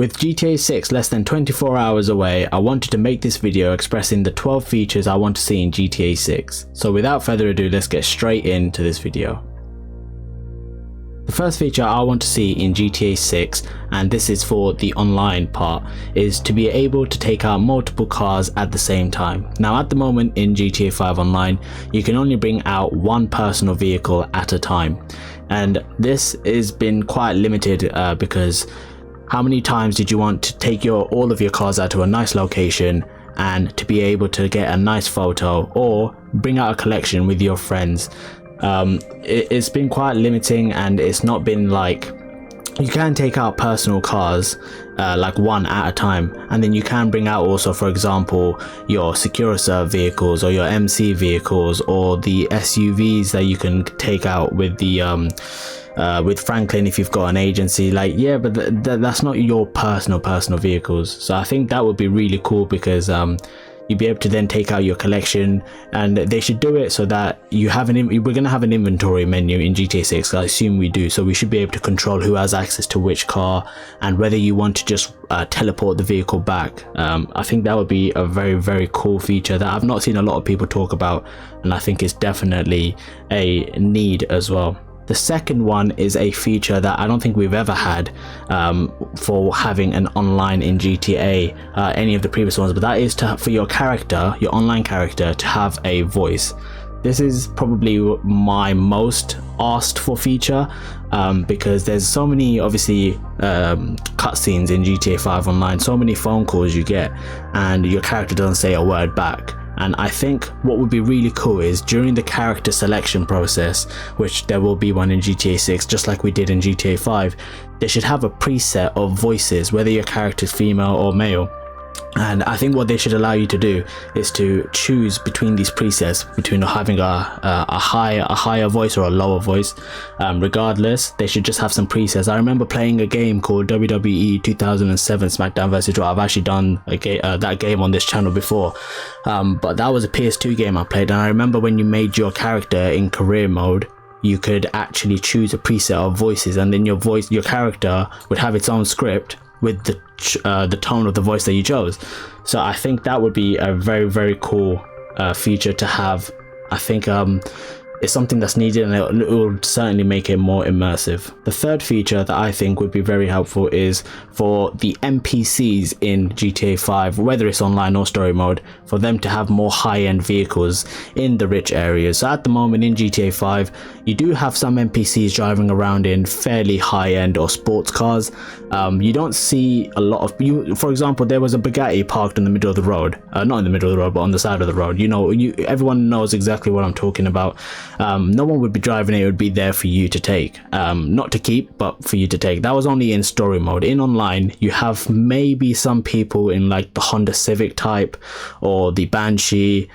With GTA 6 less than 24 hours away, I wanted to make this video expressing the 12 features I want to see in GTA 6. So without further ado, let's get straight into this video. The first feature I want to see in GTA 6, and this is for the online part, is to be able to take out multiple cars at the same time. Now at the moment in GTA 5 Online, you can only bring out one personal vehicle at a time. And this has been quite limited because how many times did you want to take all of your cars out to a nice location and to be able to get a nice photo or bring out a collection with your friends? It's been quite limiting, and it's not been like, you can take out personal cars like one at a time, and then you can bring out also, for example, your Securiserve vehicles or your MC vehicles or the SUVs that you can take out with the with Franklin if you've got an agency. Like, yeah, but that's not your personal vehicles. So I think that would be really cool, because you'd be able to then take out your collection, and they should do it so that you have we're going to have an inventory menu in GTA 6. I assume we do, so we should be able to control who has access to which car and whether you want to just teleport the vehicle back. I think that would be a very, very cool feature that I've not seen a lot of people talk about, and I think it's definitely a need as well. The second one is a feature that I don't think we've ever had for having an online in GTA, any of the previous ones, but that is for your character, your online character, to have a voice. This is probably my most asked for feature, because there's so many, obviously, cutscenes in GTA 5 Online, so many phone calls you get, and your character doesn't say a word back. And I think what would be really cool is during the character selection process, which there will be one in GTA 6, just like we did in GTA 5, they should have a preset of voices, whether your character is female or male. And I think what they should allow you to do is to choose between these presets, between having a higher voice or a lower voice. Regardless, they should just have some presets. I remember playing a game called WWE 2007 SmackDown vs Raw. I've actually done that game on this channel before, but that was a PS2 game I played, and I remember when you made your character in career mode, you could actually choose a preset of voices, and then your character would have its own script with the tone of the voice that you chose. So I think that would be a very, very cool feature to have. I think it's something that's needed, and it will certainly make it more immersive. The third feature that I think would be very helpful is for the NPCs in GTA 5, whether it's online or story mode, for them to have more high-end vehicles in the rich areas. So at the moment in GTA 5, you do have some NPCs driving around in fairly high-end or sports cars. You don't see a lot of, for example, there was a Bugatti parked in the middle of the road, not in the middle of the road, but on the side of the road. You know, everyone knows exactly what I'm talking about. No one would be driving it. It would be there for you to take, not to keep, but for you to take. That was only in story mode. In online, you have maybe some people in like the Honda Civic type or the Banshee.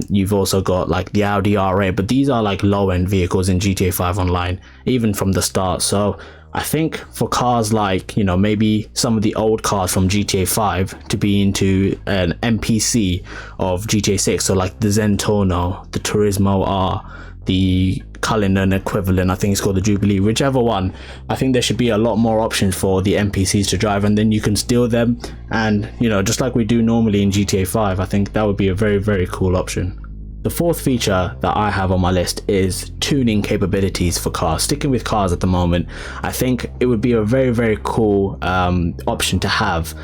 You've also got like the Audi R8, but these are like low-end vehicles in GTA 5 Online, even from the start. So I think for cars like, you know, maybe some of the old cars from GTA 5 to be into an NPC of GTA 6, so like the Zentorno, the Turismo R, the Cullinan equivalent, I think it's called the Jubilee, whichever one. I think there should be a lot more options for the NPCs to drive, and then you can steal them, and, you know, just like we do normally in GTA 5. I think that would be a very, very cool option. The fourth feature that I have on my list is tuning capabilities for cars. Sticking with cars at the moment, I think it would be a very, very cool option to have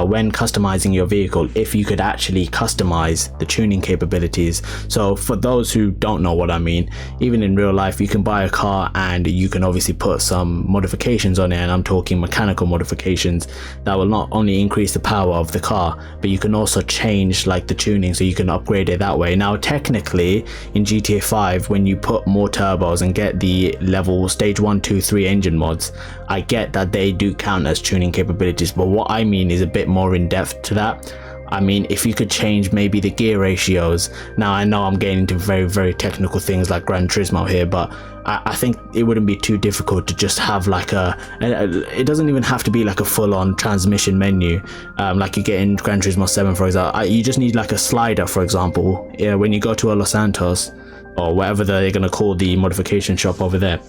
when customizing your vehicle, if you could actually customize the tuning capabilities. So for those who don't know what I mean, even in real life, you can buy a car and you can obviously put some modifications on it, and I'm talking mechanical modifications that will not only increase the power of the car, but you can also change like the tuning, so you can upgrade it that way. Now technically in GTA 5, when you put more turbos and get the level stage 1, 2, 3 engine mods, I get that they do count as tuning capabilities, but what I mean is a bit more in depth to that. I mean, if you could change maybe the gear ratios. Now I know I'm getting into very, very technical things like Gran Turismo here, but I think it wouldn't be too difficult to just have like it doesn't even have to be like a full-on transmission menu like you get in Gran Turismo 7, for example. You just need like a slider, for example, when you go to a Los Santos or whatever they're going to call the modification shop over there.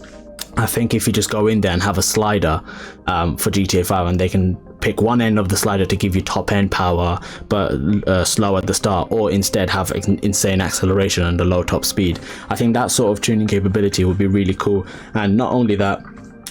I think if you just go in there and have a slider for GTA 5, and they can pick one end of the slider to give you top end power but slow at the start, or instead have insane acceleration and a low top speed. I think that sort of tuning capability would be really cool. And not only that,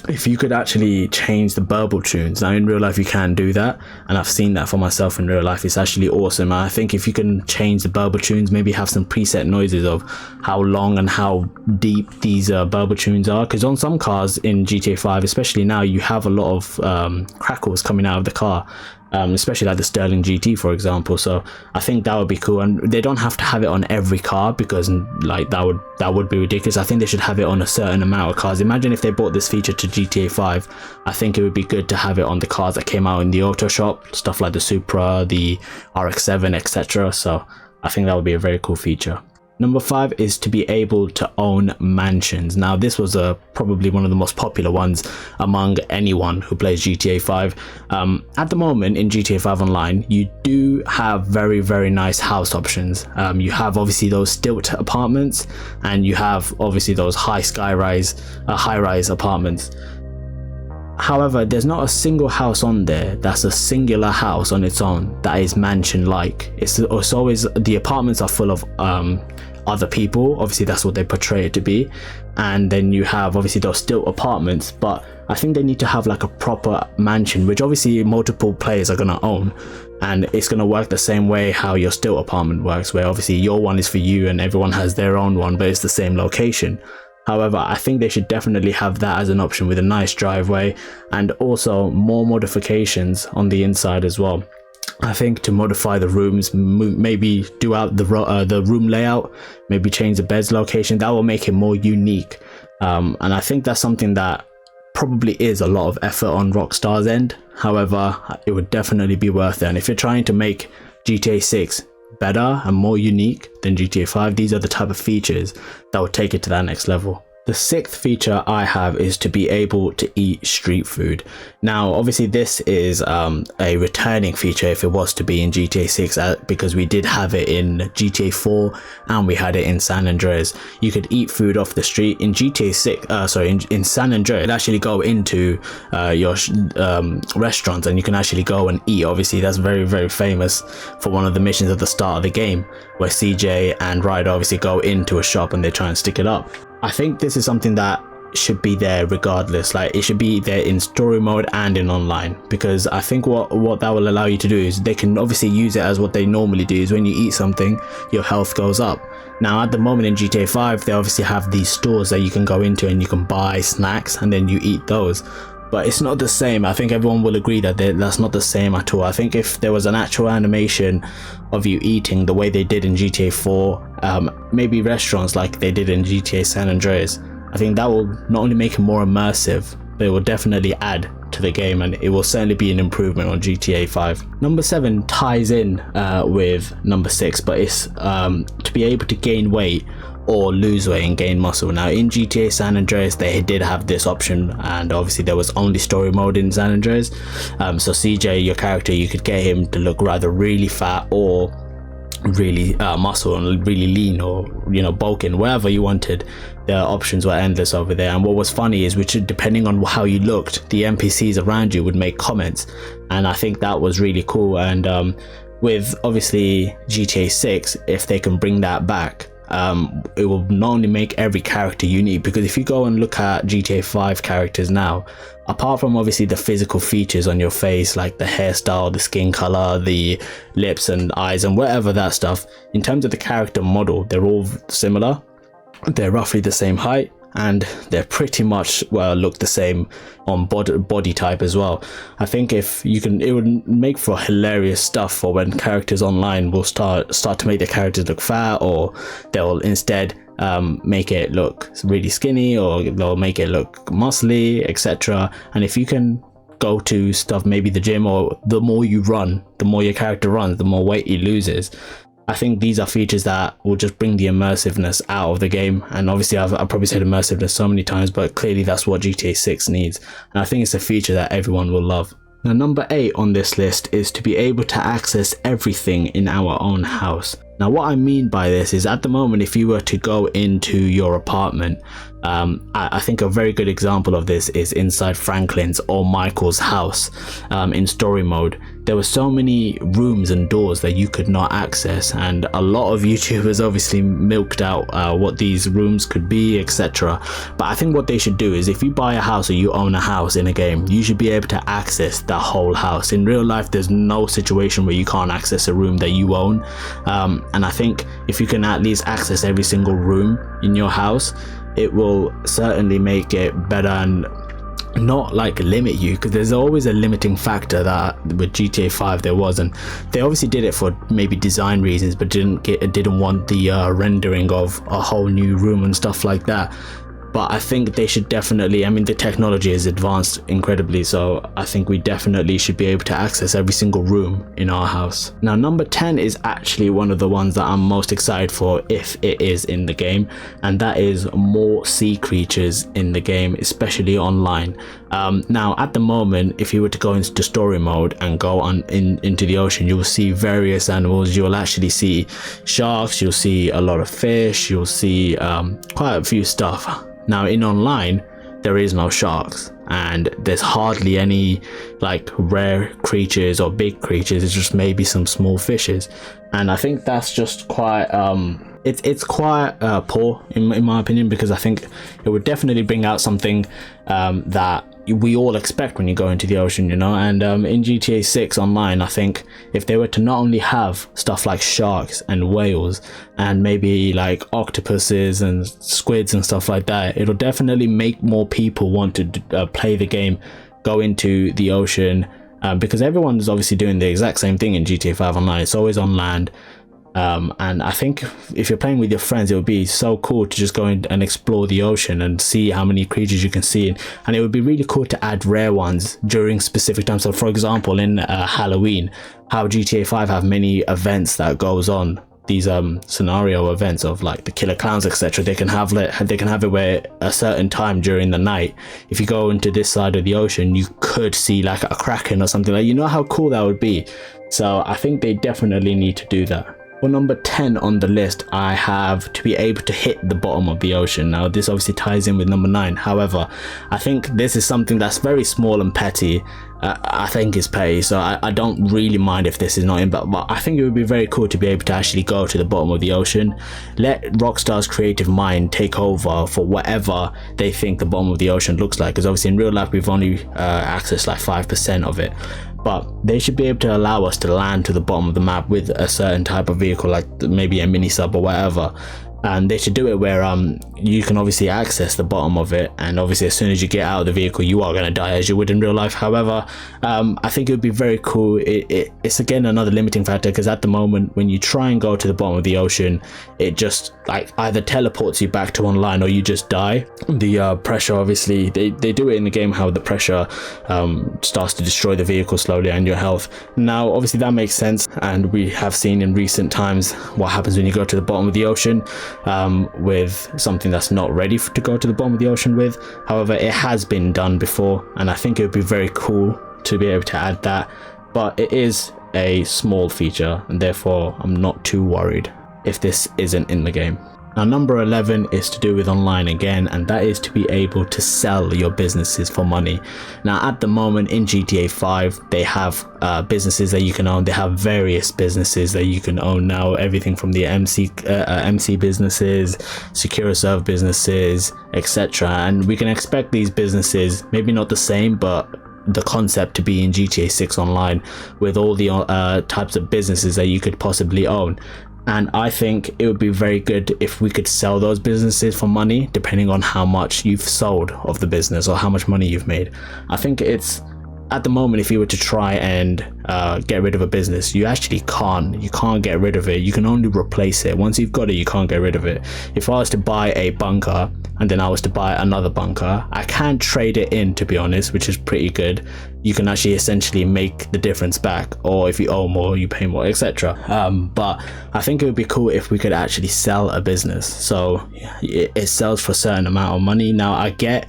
if you could actually change the burble tunes. Now in real life you can do that, and I've seen that for myself in real life. It's actually awesome. And I think if you can change the burble tunes, maybe have some preset noises of how long and how deep these burble tunes are, because on some cars in GTA 5 especially now, you have a lot of crackles coming out of the car, especially like the Sterling GT for example. So I think that would be cool, and they don't have to have it on every car, because like that would be ridiculous. I think they should have it on a certain amount of cars. Imagine if they brought this feature to GTA 5. I think it would be good to have it on the cars that came out in the auto shop, stuff like the Supra, the RX-7, etc. So I think that would be a very cool feature. Number 5 is to be able to own mansions. Now this was probably one of the most popular ones among anyone who plays GTA 5. At the moment in GTA 5 Online, you do have very, very nice house options. You have obviously those stilt apartments, and you have obviously those high-rise apartments. However, there's not a single house on there that's a singular house on its own that is mansion-like. It's always, the apartments are full of other people. Obviously that's what they portray it to be, and then you have obviously those stilt apartments, but I think they need to have like a proper mansion, which obviously multiple players are going to own, and it's going to work the same way how your stilt apartment works, where obviously your one is for you and everyone has their own one, but it's the same location. However, I think they should definitely have that as an option, with a nice driveway and also more modifications on the inside as well. I think to modify the rooms, maybe do out the room layout, maybe change the bed's location. That will make it more unique, and I think that's something that probably is a lot of effort on Rockstar's end. However, it would definitely be worth it. And if you're trying to make GTA 6 better and more unique than GTA 5, these are the type of features that would take it to that next level. The 6th feature I have is to be able to eat street food. Now obviously this is a returning feature if it was to be in GTA 6, because we did have it in GTA 4 and we had it in San Andreas. You could eat food off the street. In GTA 6, in San Andreas, you'd actually go into your restaurants and you can actually go and eat. Obviously that's very, very famous for one of the missions at the start of the game, where CJ and Ryder obviously go into a shop and they try and stick it up. I think this is something that should be there regardless. Like, it should be there in story mode and in online, because I think what that will allow you to do is they can obviously use it as what they normally do, is when you eat something your health goes up. Now at the moment in GTA 5 they obviously have these stores that you can go into and you can buy snacks and then you eat those, but it's not the same. I think everyone will agree that that's not the same at all. I think if there was an actual animation of you eating the way they did in GTA 4, maybe restaurants like they did in GTA San Andreas, I think that will not only make it more immersive, but it will definitely add to the game, and it will certainly be an improvement on GTA 5. Number 7 ties in with number 6, but it's to be able to gain weight or lose weight and gain muscle. Now in GTA San Andreas they did have this option, and obviously there was only story mode in San Andreas. So CJ, your character, you could get him to look rather really fat or really muscle and really lean, or bulking, wherever you wanted. The options were endless over there. And what was funny is, depending on how you looked, the NPCs around you would make comments, and I think that was really cool. And with obviously GTA 6, if they can bring that back, it will not only make every character unique, because if you go and look at GTA 5 characters now, apart from obviously the physical features on your face, like the hairstyle, the skin color, the lips and eyes and whatever that stuff, in terms of the character model, they're all similar. They're roughly the same height, and they're pretty much look the same on body type as well. I think if you can, it would make for hilarious stuff for when characters online will start to make their characters look fat, or they'll instead make it look really skinny, or they'll make it look muscly, etc. And if you can go to stuff, maybe the gym, or the more you run, the more your character runs, the more weight he loses. I think these are features that will just bring the immersiveness out of the game. And obviously I've probably said immersiveness so many times, but clearly that's what GTA 6 needs, and I think it's a feature that everyone will love. Now number 8 on this list is to be able to access everything in our own house. Now what I mean by this is, at the moment, if you were to go into your apartment, I think a very good example of this is inside Franklin's or Michael's house. In story mode, there were so many rooms and doors that you could not access, and a lot of YouTubers obviously milked out what these rooms could be, etc. But I think what they should do is, if you buy a house or you own a house in a game, you should be able to access the whole house. In real life, there's no situation where you can't access a room that you own, and I think if you can at least access every single room in your house, it will certainly make it better and not like limit you, because there's always a limiting factor that with GTA 5 there was, and they obviously did it for maybe design reasons, but didn't want the rendering of a whole new room and stuff like that. But I think they should definitely, I mean, the technology has advanced incredibly, so I think we definitely should be able to access every single room in our house. Now number 10 is actually one of the ones that I'm most excited for if it is in the game, and that is more sea creatures in the game, especially online. Now at the moment, if you were to go into story mode and go on into the ocean, you will see various animals. You will actually see sharks, you'll see a lot of fish, you'll see quite a few stuff. Now in online, there is no sharks, and there's hardly any like rare creatures or big creatures. It's just maybe some small fishes, and I think that's just quite it's quite poor in my opinion, because I think it would definitely bring out something that we all expect when you go into the ocean, you know. And in GTA 6 online, I think if they were to not only have stuff like sharks and whales and maybe like octopuses and squids and stuff like that, it'll definitely make more people want to play the game, go into the ocean, because everyone's obviously doing the exact same thing in GTA 5 online. It's always on land. And I think if you're playing with your friends, it would be so cool to just go in and explore the ocean and see how many creatures you can see, and it would be really cool to add rare ones during specific times. So for example, in Halloween, how GTA 5 have many events that goes on, these scenario events of like the killer clowns, etc. They can have it where a certain time during the night, if you go into this side of the ocean, you could see like a kraken or something. Like, you know how cool that would be. So I think they definitely need to do that. For number 10 on the list, I have to be able to hit the bottom of the ocean. Now this obviously ties in with number 9. However, I think this is something that's very small and petty. I think it's petty, so I don't really mind if this is not in, but I think it would be very cool to be able to actually go to the bottom of the ocean. Let Rockstar's creative mind take over for whatever they think the bottom of the ocean looks like, because obviously in real life we've only accessed like 5% of it. But they should be able to allow us to land to the bottom of the map with a certain type of vehicle, like maybe a mini sub or whatever. And they should do it where you can obviously access the bottom of it, and obviously as soon as you get out of the vehicle you are going to die as you would in real life. However, I think it would be very cool. It's again another limiting factor, because at the moment when you try and go to the bottom of the ocean, it just like either teleports you back to online or you just die. The pressure, obviously they do it in the game, how the pressure starts to destroy the vehicle slowly and your health. Now obviously that makes sense, and we have seen in recent times what happens when you go to the bottom of the ocean with something that's not ready to go to the bottom of the ocean with. However, it has been done before, and I think it would be very cool to be able to add that, but it is a small feature, and therefore I'm not too worried if this isn't in the game. Now number 11 is to do with online again, and that is to be able to sell your businesses for money. Now at the moment in GTA 5 they have businesses that you can own. They have various businesses that you can own now, everything from the MC businesses, secure serve businesses, etc. And we can expect these businesses, maybe not the same, but the concept to be in GTA 6 online, with all the types of businesses that you could possibly own. And I think it would be very good if we could sell those businesses for money, depending on how much you've sold of the business or how much money you've made. I think it's, at the moment, if you were to try and get rid of a business, you actually can't. You can't get rid of it. You can only replace it. Once you've got it, you can't get rid of it. If I was to buy a bunker and then I was to buy another bunker, I can trade it in, to be honest, which is pretty good. You can actually essentially make the difference back, or if you owe more, you pay more, etc. But I think it would be cool if we could actually sell a business, so it sells for a certain amount of money. Now I get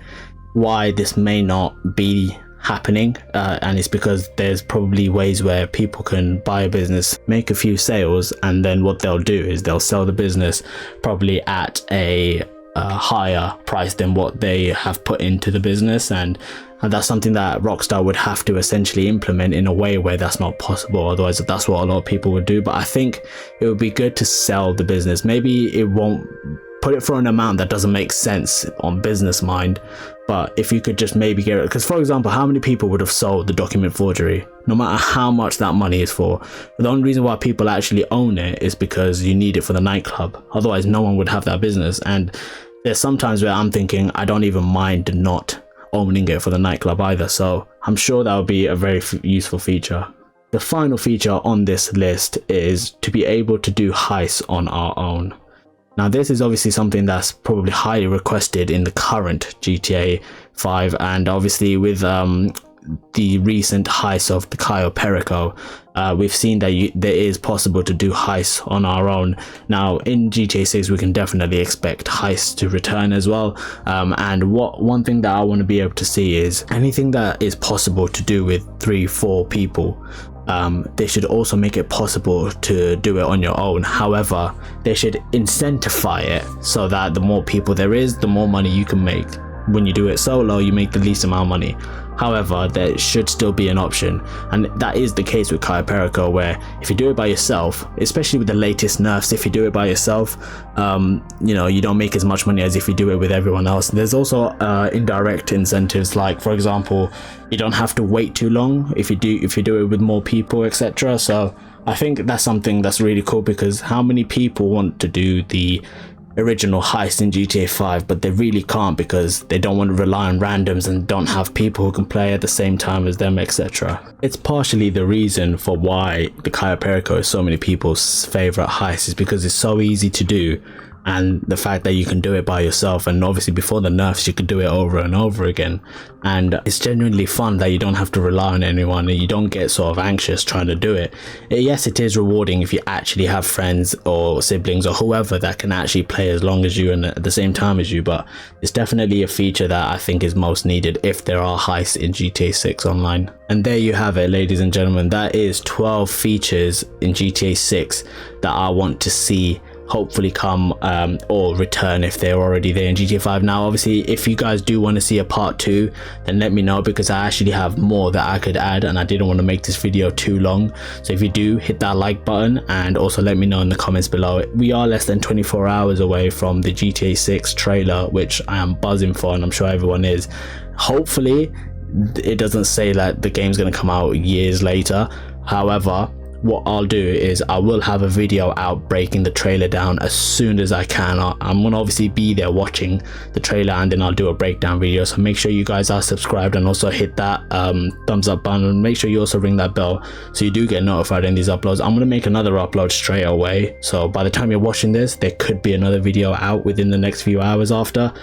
why this may not be happening, and it's because there's probably ways where people can buy a business, make a few sales, and then what they'll do is they'll sell the business probably at a higher price than what they have put into the business, and that's something that Rockstar would have to essentially implement in a way where that's not possible. Otherwise, that's what a lot of people would do. But I think it would be good to sell the business. Maybe it won't put it for an amount that doesn't make sense on business mind, but if you could just maybe get it, because for example, how many people would have sold the document forgery, no matter how much that money is for? The only reason why people actually own it is because you need it for the nightclub. Otherwise, no one would have that business. And there's sometimes where I'm thinking I don't even mind not owning it for the nightclub either, so I'm sure that would be a very useful feature. The final feature on this list is to be able to do heists on our own. Now this is obviously something that's probably highly requested in the current GTA 5, and obviously with the recent heist of the Cayo Perico, we've seen that there is possible to do heists on our own. Now in GTA 6 we can definitely expect heists to return as well, and one thing that I want to be able to see is anything that is possible to do with 3-4 people. They should also make it possible to do it on your own. However, they should incentivize it so that the more people there is, the more money you can make. When you do it solo, you make the least amount of money. However, there should still be an option, and that is the case with Cayo Perico, where if you do it by yourself, especially with the latest nerfs, if you do it by yourself, you know, you don't make as much money as if you do it with everyone else. There's also indirect incentives, like for example, you don't have to wait too long if you do it with more people, etc. So I think that's something that's really cool, because how many people want to do the original heist in GTA 5 but they really can't because they don't want to rely on randoms and don't have people who can play at the same time as them, etc. It's partially the reason for why the Cayo Perico is so many people's favorite heist, is because it's so easy to do, and the fact that you can do it by yourself, and obviously before the nerfs you could do it over and over again, and it's genuinely fun that you don't have to rely on anyone and you don't get sort of anxious trying to do it. Yes, it is rewarding if you actually have friends or siblings or whoever that can actually play as long as you and at the same time as you, but it's definitely a feature that I think is most needed if there are heists in GTA 6 online. And there you have it, ladies and gentlemen. That is 12 features in GTA 6 that I want to see hopefully come or return if they're already there in GTA 5. Now obviously if you guys do want to see a part 2, then let me know, because I actually have more that I could add and I didn't want to make this video too long. So if you do, hit that like button and also let me know in the comments below. We are less than 24 hours away from the GTA 6 trailer, which I am buzzing for, and I'm sure everyone is. Hopefully it doesn't say that the game's going to come out years later. However, what I'll do is I will have a video out breaking the trailer down as soon as I can. I'm gonna obviously be there watching the trailer, and then I'll do a breakdown video. So make sure you guys are subscribed and also hit that thumbs up button, and make sure you also ring that bell so you do get notified in these uploads. I'm gonna make another upload straight away, so by the time you're watching this there could be another video out within the next few hours after.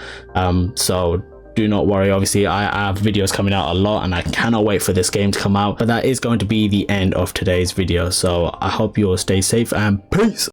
So do not worry. Obviously I have videos coming out a lot and I cannot wait for this game to come out. But that is going to be the end of today's video, so I hope you all stay safe and peace.